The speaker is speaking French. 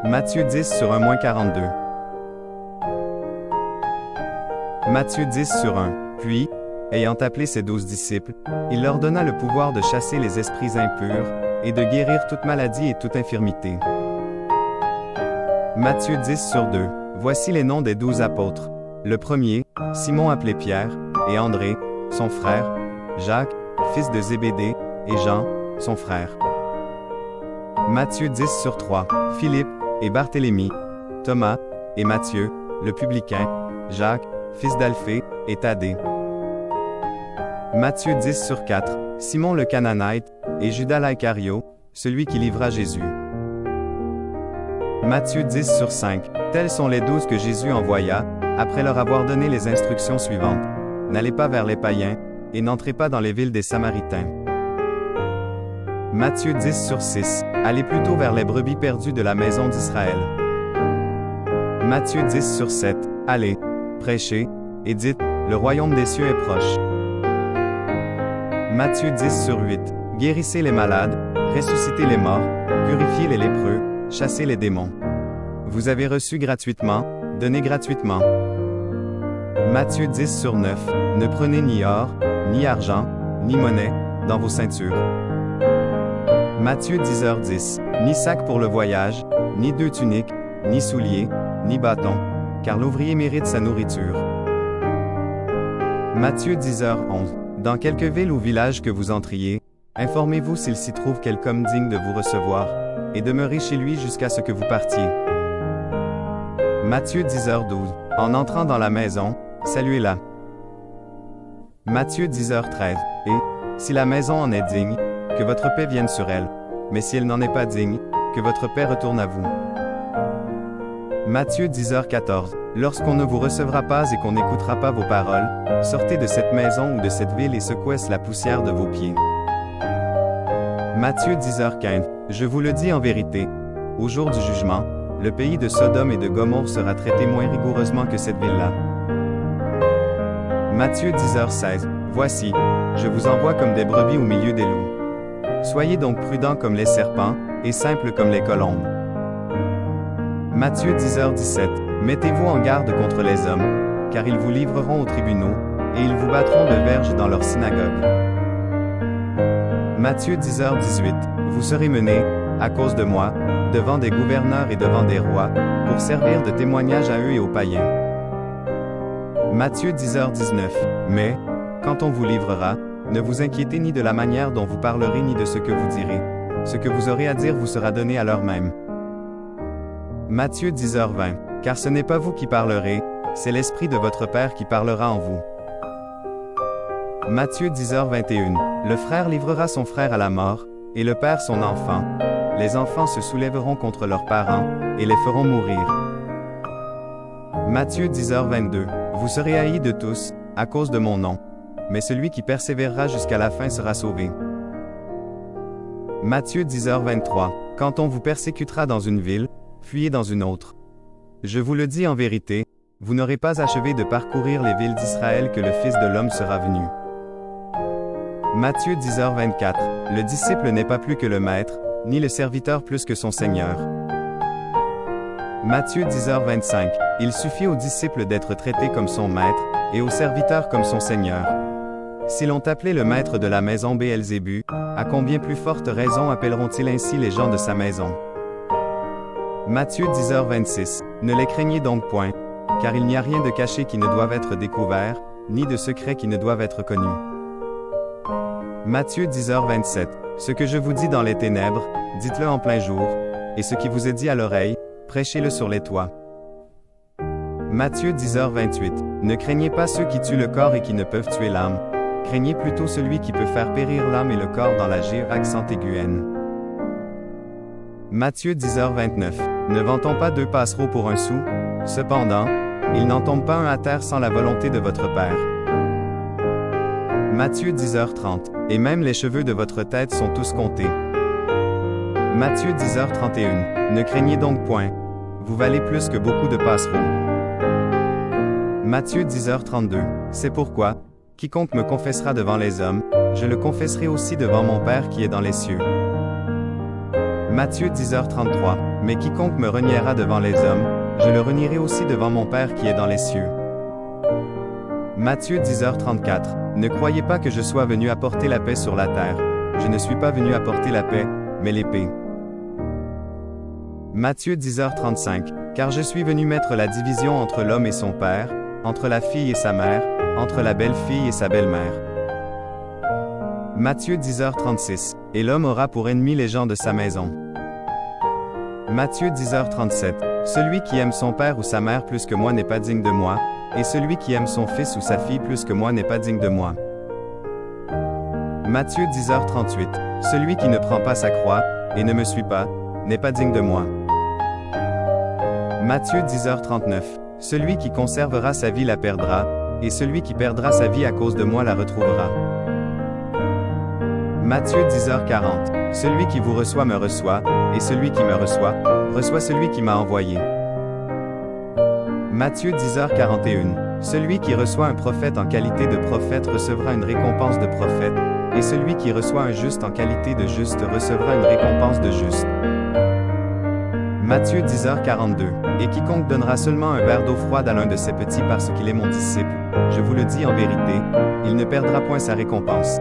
Matthieu 10 sur 1-42. Matthieu 10 sur 1. Puis, ayant appelé ses 12 disciples, il leur donna le pouvoir de chasser les esprits impurs, et de guérir toute maladie et toute infirmité. Matthieu 10 sur 2. Voici les noms des 12 apôtres. Le premier, Simon appelé Pierre, et André, son frère, Jacques, fils de Zébédée, et Jean, son frère. Matthieu 10 sur 3. Philippe, et Barthélemy, Thomas, et Matthieu, le publicain, Jacques, fils d'Alphée, et Thaddée. Matthieu 10 sur 4. Simon le Cananéite, et Judas l'Iscario, celui qui livra Jésus. Matthieu 10 sur 5. Tels sont les 12 que Jésus envoya, après leur avoir donné les instructions suivantes. N'allez pas vers les païens, et n'entrez pas dans les villes des Samaritains. Matthieu 10 sur 6. Allez plutôt vers les brebis perdues de la maison d'Israël. Matthieu 10 sur 7. Allez, prêchez, et dites, le royaume des cieux est proche. Matthieu 10 sur 8. Guérissez les malades, ressuscitez les morts, purifiez les lépreux, chassez les démons. Vous avez reçu gratuitement, donnez gratuitement. Matthieu 10 sur 9. Ne prenez ni or, ni argent, ni monnaie, dans vos ceintures. Matthieu 10h10. Ni sac pour le voyage, ni 2 tuniques, ni souliers, ni bâton, car l'ouvrier mérite sa nourriture. Matthieu 10h11. Dans quelque ville ou village que vous entriez, informez-vous s'il s'y trouve quelque homme digne de vous recevoir, et demeurez chez lui jusqu'à ce que vous partiez. Matthieu 10h12. En entrant dans la maison, saluez-la. Matthieu 10h13. Et, si la maison en est digne, que votre paix vienne sur elle, mais si elle n'en est pas digne, que votre paix retourne à vous. Matthieu 10h14. Lorsqu'on ne vous recevra pas et qu'on n'écoutera pas vos paroles, sortez de cette maison ou de cette ville et secouez la poussière de vos pieds. Matthieu 10h15. Je vous le dis en vérité, au jour du jugement, le pays de Sodome et de Gomorrhe sera traité moins rigoureusement que cette ville-là. Matthieu 10h16. Voici, je vous envoie comme des brebis au milieu des loups. Soyez donc prudents comme les serpents, et simples comme les colombes. Matthieu 10h17. Mettez-vous en garde contre les hommes, car ils vous livreront aux tribunaux, et ils vous battront de verges dans leurs synagogues. Matthieu 10h18. Vous serez menés, à cause de moi, devant des gouverneurs et devant des rois, pour servir de témoignage à eux et aux païens. Matthieu 10h19. Mais, quand on vous livrera, ne vous inquiétez ni de la manière dont vous parlerez ni de ce que vous direz. Ce que vous aurez à dire vous sera donné à l'heure même. Matthieu 10h20. Car ce n'est pas vous qui parlerez, c'est l'Esprit de votre Père qui parlera en vous. Matthieu 10h21. Le frère livrera son frère à la mort, et le père son enfant. Les enfants se soulèveront contre leurs parents, et les feront mourir. Matthieu 10h22. Vous serez haïs de tous, à cause de mon nom. Mais celui qui persévérera jusqu'à la fin sera sauvé. Matthieu 10h23. Quand on vous persécutera dans une ville, fuyez dans une autre. Je vous le dis en vérité, vous n'aurez pas achevé de parcourir les villes d'Israël que le Fils de l'homme sera venu. Matthieu 10h24. Le disciple n'est pas plus que le maître, ni le serviteur plus que son Seigneur. Matthieu 10h25. Il suffit au disciple d'être traité comme son maître, et au serviteur comme son Seigneur. Si l'on appelait le maître de la maison Béelzébu, à combien plus forte raison appelleront-ils ainsi les gens de sa maison? Matthieu 10h26. Ne les craignez donc point, car il n'y a rien de caché qui ne doive être découvert, ni de secret qui ne doive être connu. Matthieu 10h27. Ce que je vous dis dans les ténèbres, dites-le en plein jour, et ce qui vous est dit à l'oreille, prêchez-le sur les toits. Matthieu 10h28. Ne craignez pas ceux qui tuent le corps et qui ne peuvent tuer l'âme. Craignez plutôt celui qui peut faire périr l'âme et le corps dans la géhenne sans aiguenne. Matthieu 10h29. Ne vend-on pas 2 passereaux pour un sou? Cependant, il n'en tombe pas un à terre sans la volonté de votre Père. Matthieu 10h30. Et même les cheveux de votre tête sont tous comptés. Matthieu 10h31. Ne craignez donc point. Vous valez plus que beaucoup de passereaux. Matthieu 10h32. C'est pourquoi, quiconque me confessera devant les hommes, je le confesserai aussi devant mon Père qui est dans les cieux. Matthieu 10h33. Mais quiconque me reniera devant les hommes, je le renierai aussi devant mon Père qui est dans les cieux. Matthieu 10h34. Ne croyez pas que je sois venu apporter la paix sur la terre. Je ne suis pas venu apporter la paix, mais l'épée. Matthieu 10h35. Car je suis venu mettre la division entre l'homme et son père, entre la fille et sa mère, entre la belle-fille et sa belle-mère. Matthieu 10h36. Et l'homme aura pour ennemi les gens de sa maison. Matthieu 10h37. Celui qui aime son père ou sa mère plus que moi n'est pas digne de moi, et celui qui aime son fils ou sa fille plus que moi n'est pas digne de moi. Matthieu 10h38. Celui qui ne prend pas sa croix, et ne me suit pas, n'est pas digne de moi. Matthieu 10h39. Celui qui conservera sa vie la perdra, et celui qui perdra sa vie à cause de moi la retrouvera. Matthieu 10h40. Celui qui vous reçoit me reçoit, et celui qui me reçoit, reçoit celui qui m'a envoyé. Matthieu 10h41. Celui qui reçoit un prophète en qualité de prophète recevra une récompense de prophète, et celui qui reçoit un juste en qualité de juste recevra une récompense de juste. Matthieu 10h42. Et quiconque donnera seulement un verre d'eau froide à l'un de ces petits parce qu'il est mon disciple, je vous le dis en vérité, il ne perdra point sa récompense.